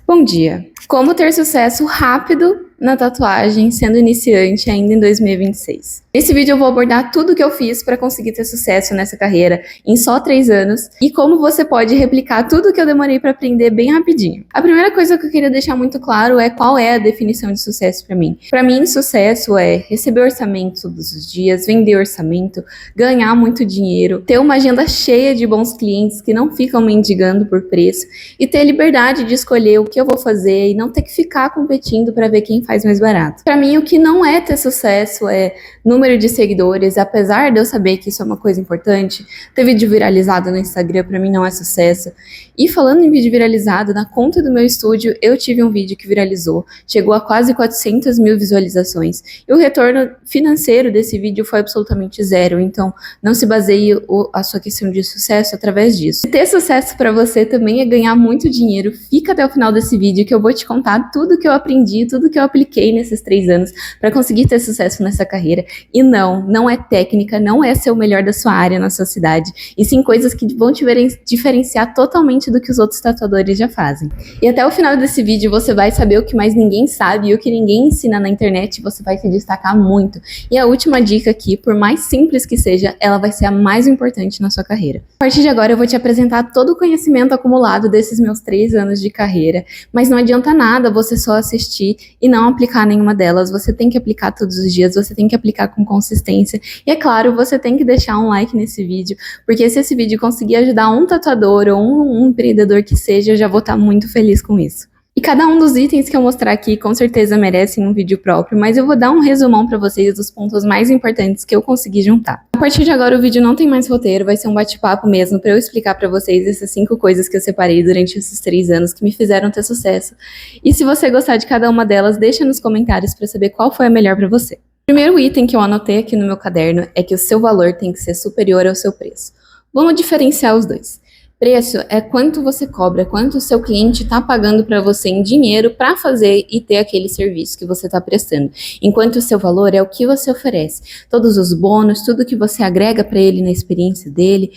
Bom dia! Como ter sucesso rápido na tatuagem sendo iniciante ainda em 2026? Nesse vídeo eu vou abordar tudo que eu fiz para conseguir ter sucesso nessa carreira em só 3 anos e como você pode replicar tudo que eu demorei para aprender bem rapidinho. A primeira coisa que eu queria deixar muito claro é qual é a definição de sucesso para mim. Para mim, sucesso é receber orçamento todos os dias, vender orçamento, ganhar muito dinheiro, ter uma agenda cheia de bons clientes que não ficam mendigando por preço e ter liberdade de escolher o que eu vou fazer e não ter que ficar competindo para ver quem faz mais barato. Para mim, o que não é ter sucesso é número de seguidores, apesar de eu saber que isso é uma coisa importante. Ter vídeo viralizado no Instagram para mim não é sucesso. E falando em vídeo viralizado, na conta do meu estúdio eu tive um vídeo que viralizou, chegou a quase 400 mil visualizações. E o retorno financeiro desse vídeo foi absolutamente zero, então não se baseie a sua questão de sucesso através disso. Ter sucesso para você também é ganhar muito dinheiro. Fica até o final desse vídeo que eu vou te contar tudo que eu aprendi, tudo que eu apliquei nesses 3 anos para conseguir ter sucesso nessa carreira. E não é técnica, não é ser o melhor da sua área na sua cidade, e sim coisas que vão te diferenciar totalmente do que os outros tatuadores já fazem. E até o final desse vídeo você vai saber o que mais ninguém sabe e o que ninguém ensina na internet, você vai se destacar muito. E a última dica aqui, por mais simples que seja, ela vai ser a mais importante na sua carreira. A partir de agora eu vou te apresentar todo o conhecimento acumulado desses meus 3 anos de carreira, mas não adianta nada você só assistir e não aplicar nenhuma delas. Você tem que aplicar todos os dias, você tem que aplicar com consistência. E é claro, você tem que deixar um like nesse vídeo, porque se esse vídeo conseguir ajudar um tatuador ou um empreendedor que seja, eu já vou estar muito feliz com isso. E cada um dos itens que eu mostrar aqui com certeza merecem um vídeo próprio, mas eu vou dar um resumão para vocês dos pontos mais importantes que eu consegui juntar. A partir de agora o vídeo não tem mais roteiro, vai ser um bate-papo mesmo para eu explicar para vocês essas 5 coisas que eu separei durante esses 3 anos que me fizeram ter sucesso. E se você gostar de cada uma delas, deixa nos comentários para saber qual foi a melhor para você. O primeiro item que eu anotei aqui no meu caderno é que o seu valor tem que ser superior ao seu preço. Vamos diferenciar os dois. Preço é quanto você cobra, quanto o seu cliente está pagando para você em dinheiro para fazer e ter aquele serviço que você está prestando. Enquanto o seu valor é o que você oferece. Todos os bônus, tudo que você agrega para ele na experiência dele,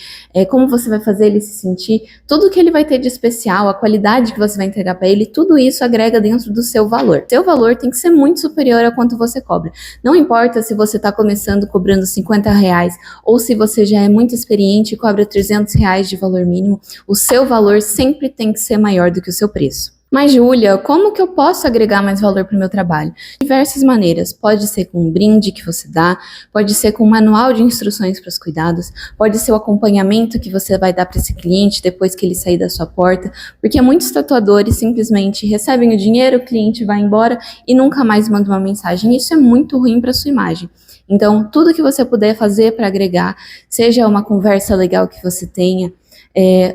como você vai fazer ele se sentir, tudo que ele vai ter de especial, a qualidade que você vai entregar para ele, tudo isso agrega dentro do seu valor. Seu valor tem que ser muito superior a quanto você cobra. Não importa se você está começando cobrando R$50 ou se você já é muito experiente e cobra R$300 de valor mínimo. O seu valor sempre tem que ser maior do que o seu preço. Mas, Júlia, como que eu posso agregar mais valor para o meu trabalho? De diversas maneiras. Pode ser com um brinde que você dá, pode ser com um manual de instruções para os cuidados, pode ser o acompanhamento que você vai dar para esse cliente depois que ele sair da sua porta, porque muitos tatuadores simplesmente recebem o dinheiro, o cliente vai embora e nunca mais manda uma mensagem. Isso é muito ruim para sua imagem. Então, tudo que você puder fazer para agregar, seja uma conversa legal que você tenha,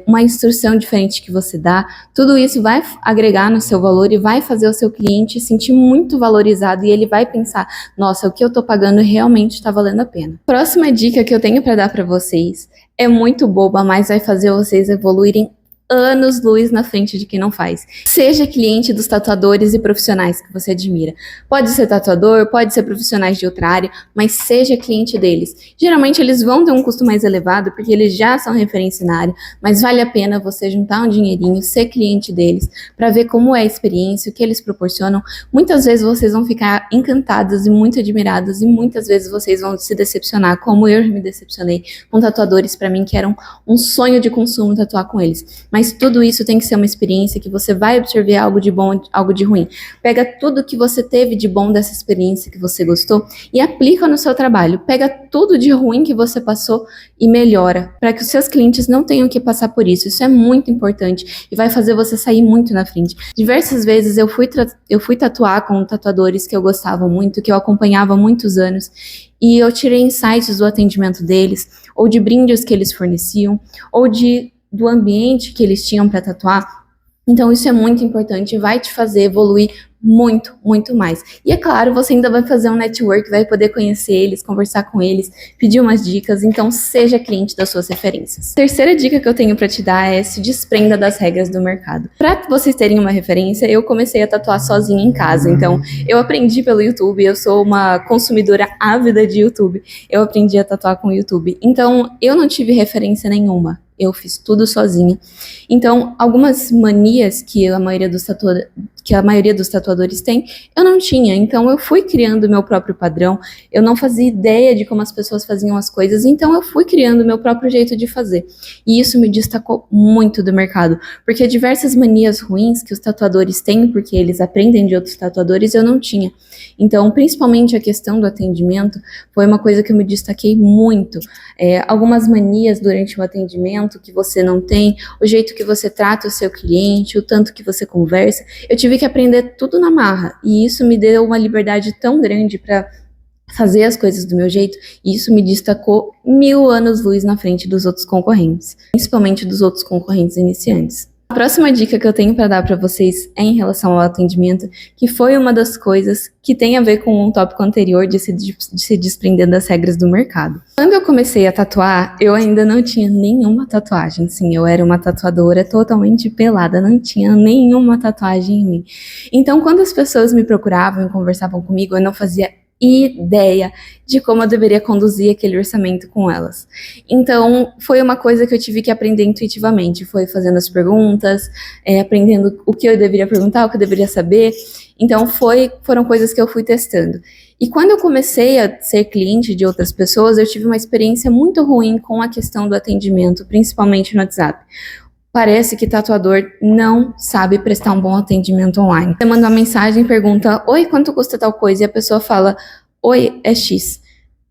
uma instrução diferente que você dá, tudo isso vai agregar no seu valor e vai fazer o seu cliente se sentir muito valorizado e ele vai pensar, nossa, o que eu tô pagando realmente está valendo a pena. Próxima dica que eu tenho para dar para vocês é muito boba, mas vai fazer vocês evoluírem anos-luz na frente de quem não faz. Seja cliente dos tatuadores e profissionais que você admira. Pode ser tatuador, pode ser profissionais de outra área, mas seja cliente deles. Geralmente eles vão ter um custo mais elevado porque eles já são referência na área, mas vale a pena você juntar um dinheirinho, ser cliente deles, para ver como é a experiência, o que eles proporcionam. Muitas vezes vocês vão ficar encantados e muito admirados e muitas vezes vocês vão se decepcionar, como eu me decepcionei com tatuadores para mim que eram um sonho de consumo tatuar com eles. Mas tudo isso tem que ser uma experiência que você vai absorver algo de bom, algo de ruim. Pega tudo que você teve de bom dessa experiência que você gostou e aplica no seu trabalho. Pega tudo de ruim que você passou e melhora, para que os seus clientes não tenham que passar por isso. Isso é muito importante e vai fazer você sair muito na frente. Diversas vezes eu fui tatuar com tatuadores que eu gostava muito, que eu acompanhava há muitos anos, e eu tirei insights do atendimento deles, ou de brindes que eles forneciam, ou do ambiente que eles tinham para tatuar. Então isso é muito importante e vai te fazer evoluir muito, muito mais. E é claro, você ainda vai fazer um network, vai poder conhecer eles, conversar com eles, pedir umas dicas, então seja cliente das suas referências. Terceira dica que eu tenho para te dar é se desprenda das regras do mercado. Para vocês terem uma referência, eu comecei a tatuar sozinha em casa, então eu aprendi pelo YouTube, eu sou uma consumidora ávida de YouTube, eu aprendi a tatuar com o YouTube, então eu não tive referência nenhuma. eu fiz tudo sozinha. Então, algumas manias que a maioria dos tatuadores tem, eu não tinha. Então, eu fui criando meu próprio padrão, eu não fazia ideia de como as pessoas faziam as coisas, então eu fui criando meu próprio jeito de fazer. E isso me destacou muito do mercado, porque diversas manias ruins que os tatuadores têm, porque eles aprendem de outros tatuadores, eu não tinha. Então, principalmente a questão do atendimento, foi uma coisa que eu me destaquei muito. Algumas manias durante o atendimento que você não tem, o jeito que você trata o seu cliente, o tanto que você conversa, eu tive que aprender tudo na marra, e isso me deu uma liberdade tão grande para fazer as coisas do meu jeito, e isso me destacou 1000 anos-luz na frente dos outros concorrentes, principalmente dos outros concorrentes iniciantes. A próxima dica que eu tenho para dar para vocês é em relação ao atendimento, que foi uma das coisas que tem a ver com um tópico anterior de se desprender das regras do mercado. Quando eu comecei a tatuar, eu ainda não tinha nenhuma tatuagem. Sim, eu era uma tatuadora totalmente pelada, não tinha nenhuma tatuagem em mim. Então, quando as pessoas me procuravam e conversavam comigo, eu não fazia ideia de como eu deveria conduzir aquele orçamento com elas. Então, foi uma coisa que eu tive que aprender intuitivamente, foi fazendo as perguntas, aprendendo o que eu deveria perguntar, o que eu deveria saber. Então, foram coisas que eu fui testando. E quando eu comecei a ser cliente de outras pessoas, eu tive uma experiência muito ruim com a questão do atendimento, principalmente no WhatsApp. Parece que tatuador não sabe prestar um bom atendimento online. Você manda uma mensagem e pergunta, oi, quanto custa tal coisa? E a pessoa fala, oi, é X.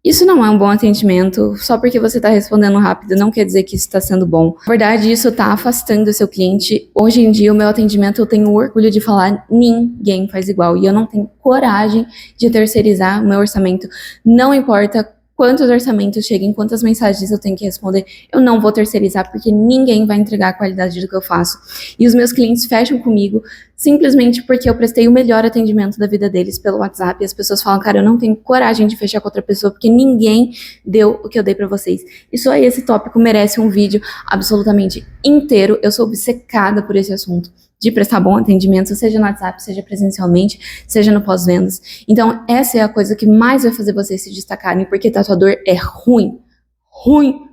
Isso não é um bom atendimento, só porque você está respondendo rápido não quer dizer que isso está sendo bom. Na verdade, isso está afastando o seu cliente. Hoje em dia, o meu atendimento, eu tenho orgulho de falar, ninguém faz igual. E eu não tenho coragem de terceirizar o meu orçamento. Não importa quantos orçamentos cheguem, quantas mensagens eu tenho que responder, eu não vou terceirizar, porque ninguém vai entregar a qualidade do que eu faço. E os meus clientes fecham comigo simplesmente porque eu prestei o melhor atendimento da vida deles pelo WhatsApp. E as pessoas falam, cara, eu não tenho coragem de fechar com outra pessoa, porque ninguém deu o que eu dei pra vocês. E só esse tópico merece um vídeo absolutamente inteiro. Eu sou obcecada por esse assunto, de prestar bom atendimento, seja no WhatsApp, seja presencialmente, seja no pós-vendas. Então, essa é a coisa que mais vai fazer vocês se destacarem, porque tatuador é ruim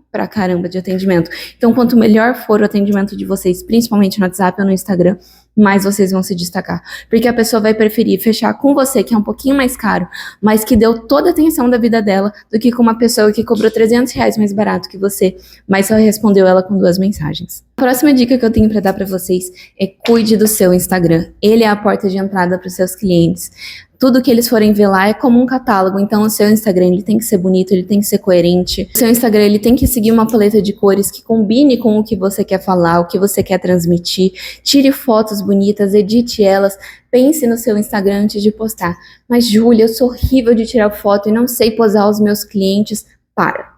pra caramba de atendimento. Então, quanto melhor for o atendimento de vocês, principalmente no WhatsApp ou no Instagram, mais vocês vão se destacar. Porque a pessoa vai preferir fechar com você, que é um pouquinho mais caro, mas que deu toda a atenção da vida dela, do que com uma pessoa que cobrou R$300 mais barato que você, mas só respondeu ela com 2 mensagens. A próxima dica que eu tenho para dar para vocês é cuide do seu Instagram. Ele é a porta de entrada para os seus clientes. Tudo que eles forem ver lá é como um catálogo, então o seu Instagram ele tem que ser bonito, ele tem que ser coerente. O seu Instagram ele tem que seguir uma paleta de cores que combine com o que você quer falar, o que você quer transmitir. Tire fotos bonitas, edite elas, pense no seu Instagram antes de postar. Mas Júlia, eu sou horrível de tirar foto e não sei posar os meus clientes. Para.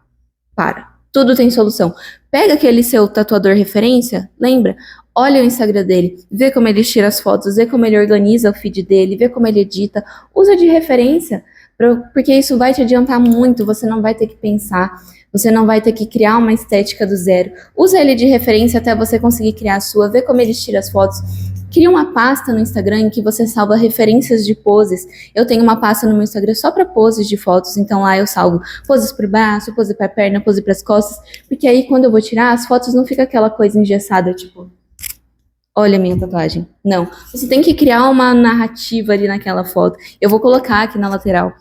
Tudo tem solução. Pega aquele seu tatuador referência, lembra? Olha o Instagram dele, vê como ele tira as fotos, vê como ele organiza o feed dele, vê como ele edita. Usa de referência, porque isso vai te adiantar muito, você não vai ter que pensar, você não vai ter que criar uma estética do zero. Usa ele de referência até você conseguir criar a sua, vê como ele tira as fotos. Cria uma pasta no Instagram em que você salva referências de poses. Eu tenho uma pasta no meu Instagram só para poses de fotos, então lá eu salvo poses para o braço, pose para a perna, pose para as costas, porque aí quando eu vou tirar, as fotos não fica aquela coisa engessada, tipo, olha a minha tatuagem. Não, você tem que criar uma narrativa ali naquela foto. Eu vou colocar aqui na lateral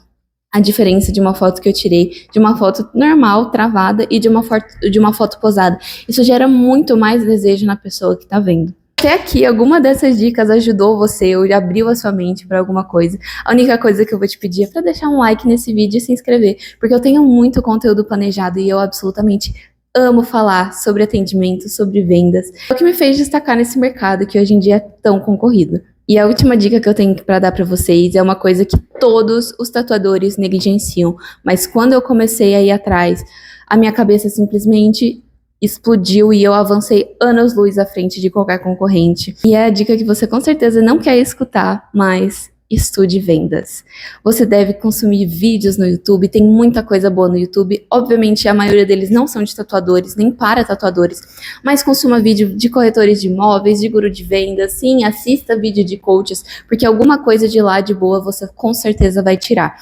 a diferença de uma foto que eu tirei, de uma foto normal, travada, e de uma foto posada. Isso gera muito mais desejo na pessoa que tá vendo. Até aqui, alguma dessas dicas ajudou você ou abriu a sua mente para alguma coisa. A única coisa que eu vou te pedir é para deixar um like nesse vídeo e se inscrever, porque eu tenho muito conteúdo planejado e eu absolutamente amo falar sobre atendimento, sobre vendas. É o que me fez destacar nesse mercado que hoje em dia é tão concorrido. E a última dica que eu tenho para dar para vocês é uma coisa que todos os tatuadores negligenciam, mas quando eu comecei a ir atrás, a minha cabeça simplesmente explodiu e eu avancei anos-luz à frente de qualquer concorrente. E é a dica que você com certeza não quer escutar, mas estude vendas. Você deve consumir vídeos no YouTube, tem muita coisa boa no YouTube. Obviamente, a maioria deles não são de tatuadores, nem para tatuadores, mas consuma vídeo de corretores de imóveis, de guru de vendas, sim, assista vídeo de coaches, porque alguma coisa de lá de boa você com certeza vai tirar.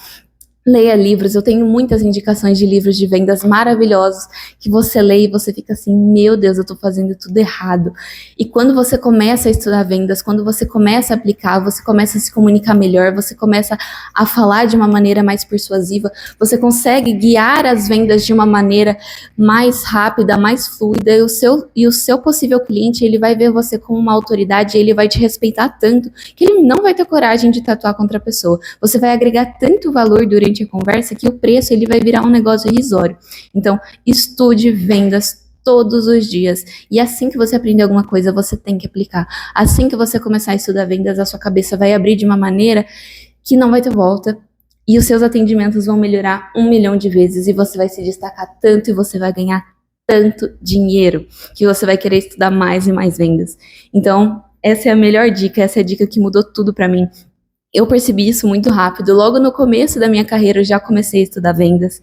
Leia livros, eu tenho muitas indicações de livros de vendas maravilhosos que você lê e você fica assim, meu Deus, eu tô fazendo tudo errado. E quando você começa a estudar vendas, quando você começa a aplicar, você começa a se comunicar melhor, você começa a falar de uma maneira mais persuasiva, você consegue guiar as vendas de uma maneira mais rápida, mais fluida, e o seu possível cliente, ele vai ver você como uma autoridade, e ele vai te respeitar tanto que ele não vai ter coragem de tatuar contra a pessoa. Você vai agregar tanto valor durante a conversa que o preço ele vai virar um negócio irrisório. Então, estude vendas todos os dias. E assim que você aprender alguma coisa, você tem que aplicar. Assim que você começar a estudar vendas, a sua cabeça vai abrir de uma maneira que não vai ter volta. E os seus atendimentos vão melhorar 1 milhão de vezes. E você vai se destacar tanto e você vai ganhar tanto dinheiro que você vai querer estudar mais e mais vendas. Então, essa é a melhor dica. Essa é a dica que mudou tudo pra mim. Eu percebi isso muito rápido. Logo no começo da minha carreira, eu já comecei a estudar vendas.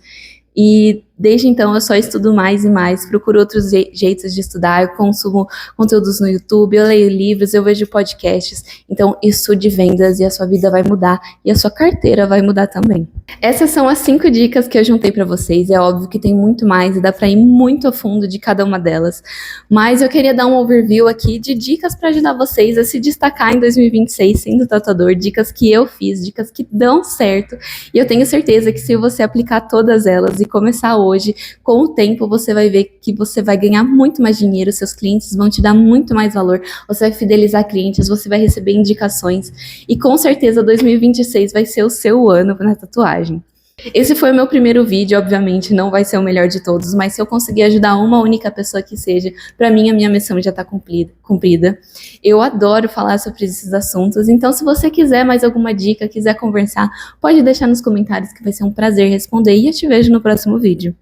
E desde então eu só estudo mais e mais, procuro outros jeitos de estudar, eu consumo conteúdos no YouTube, eu leio livros, eu vejo podcasts. Então estude vendas e a sua vida vai mudar e a sua carteira vai mudar também. Essas são as 5 dicas que eu juntei para vocês. É óbvio que tem muito mais e dá para ir muito a fundo de cada uma delas. Mas eu queria dar um overview aqui de dicas para ajudar vocês a se destacar em 2026 sendo tatuador, dicas que eu fiz, dicas que dão certo. E eu tenho certeza que se você aplicar todas elas e começar hoje, com o tempo você vai ver que você vai ganhar muito mais dinheiro, seus clientes vão te dar muito mais valor, você vai fidelizar clientes, você vai receber indicações e com certeza 2026 vai ser o seu ano na tatuagem. Esse foi o meu primeiro vídeo, obviamente não vai ser o melhor de todos, mas se eu conseguir ajudar uma única pessoa que seja, pra mim a minha missão já tá cumprida. Eu adoro falar sobre esses assuntos, então se você quiser mais alguma dica, quiser conversar, pode deixar nos comentários que vai ser um prazer responder e eu te vejo no próximo vídeo.